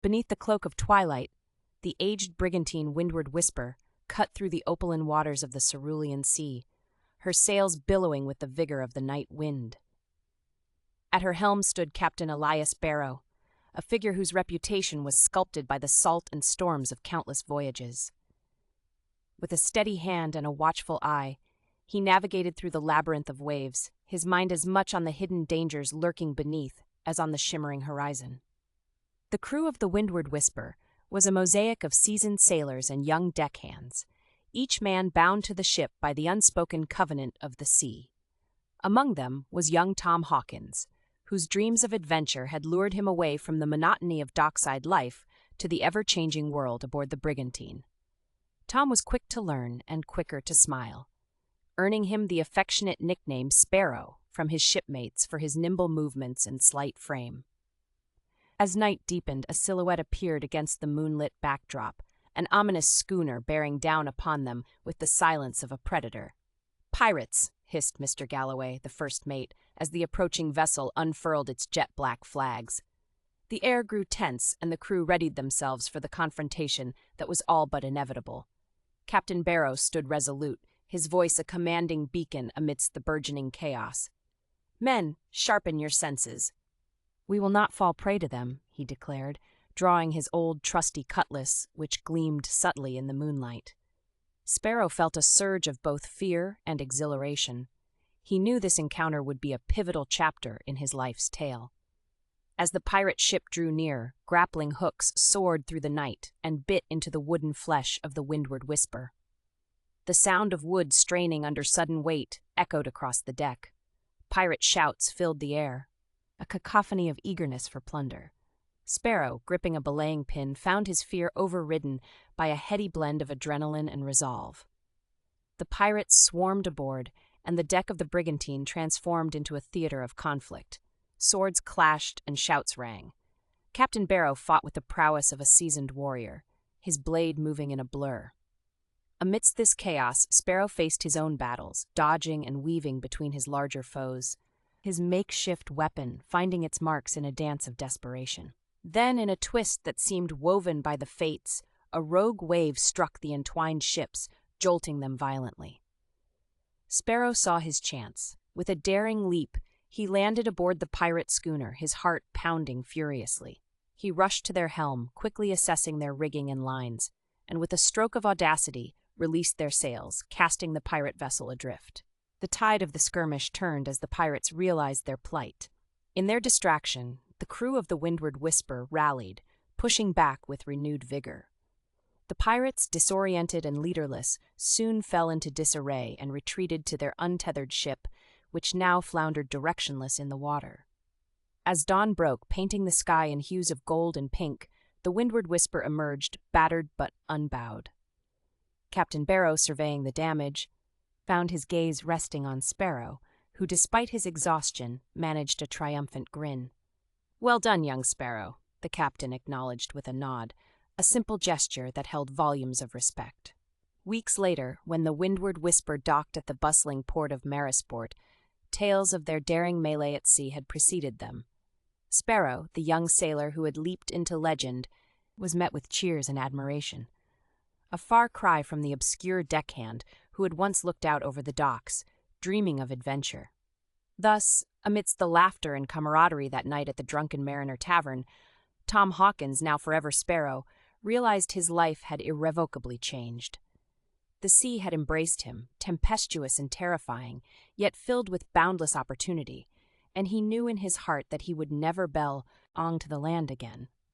Beneath the cloak of twilight, the aged brigantine Windward Whisper cut through the opaline waters of the cerulean sea, her sails billowing with the vigor of the night wind. At her helm stood Captain Elias Barrow, a figure whose reputation was sculpted by the salt and storms of countless voyages. With a steady hand and a watchful eye, he navigated through the labyrinth of waves, his mind as much on the hidden dangers lurking beneath as on the shimmering horizon. The crew of the Windward Whisper was a mosaic of seasoned sailors and young deckhands, each man bound to the ship by the unspoken covenant of the sea. Among them was young Tom Hawkins, whose dreams of adventure had lured him away from the monotony of dockside life to the ever-changing world aboard the brigantine. Tom was quick to learn and quicker to smile, earning him the affectionate nickname Sparrow from his shipmates for his nimble movements and slight frame. As night deepened, a silhouette appeared against the moonlit backdrop, an ominous schooner bearing down upon them with the silence of a predator. "Pirates!" hissed Mr. Galloway, the first mate, as the approaching vessel unfurled its jet-black flags. The air grew tense, and the crew readied themselves for the confrontation that was all but inevitable. Captain Barrow stood resolute, his voice a commanding beacon amidst the burgeoning chaos. "Men, sharpen your senses." "We will not fall prey to them," he declared, drawing his old trusty cutlass, which gleamed subtly in the moonlight. Sparrow felt a surge of both fear and exhilaration. He knew this encounter would be a pivotal chapter in his life's tale. As the pirate ship drew near, grappling hooks soared through the night and bit into the wooden flesh of the Windward Whisper. The sound of wood straining under sudden weight echoed across the deck. Pirate shouts filled the air, a cacophony of eagerness for plunder. Sparrow, gripping a belaying pin, found his fear overridden by a heady blend of adrenaline and resolve. The pirates swarmed aboard, and the deck of the brigantine transformed into a theater of conflict. Swords clashed and shouts rang. Captain Barrow fought with the prowess of a seasoned warrior, his blade moving in a blur. Amidst this chaos, Sparrow faced his own battles, dodging and weaving between his larger foes, his makeshift weapon finding its marks in a dance of desperation. Then, in a twist that seemed woven by the fates, a rogue wave struck the entwined ships, jolting them violently. Sparrow saw his chance. With a daring leap, he landed aboard the pirate schooner, his heart pounding furiously. He rushed to their helm, quickly assessing their rigging and lines, and with a stroke of audacity, released their sails, casting the pirate vessel adrift. The tide of the skirmish turned as the pirates realized their plight. In their distraction, the crew of the Windward Whisper rallied, pushing back with renewed vigor. The pirates, disoriented and leaderless, soon fell into disarray and retreated to their untethered ship, which now floundered directionless in the water. As dawn broke, painting the sky in hues of gold and pink, the Windward Whisper emerged, battered but unbowed. Captain Barrow, surveying the damage, found his gaze resting on Sparrow, who, despite his exhaustion, managed a triumphant grin. "Well done, young Sparrow," the captain acknowledged with a nod, a simple gesture that held volumes of respect. Weeks later, when the Windward Whisper docked at the bustling port of Marisport, tales of their daring melee at sea had preceded them. Sparrow, the young sailor who had leaped into legend, was met with cheers and admiration. A far cry from the obscure deckhand who had once looked out over the docks, dreaming of adventure. Thus, amidst the laughter and camaraderie that night at the Drunken Mariner Tavern, Tom Hawkins, now forever Sparrow, realized his life had irrevocably changed. The sea had embraced him, tempestuous and terrifying, yet filled with boundless opportunity, and he knew in his heart that he would never bell on to the land again.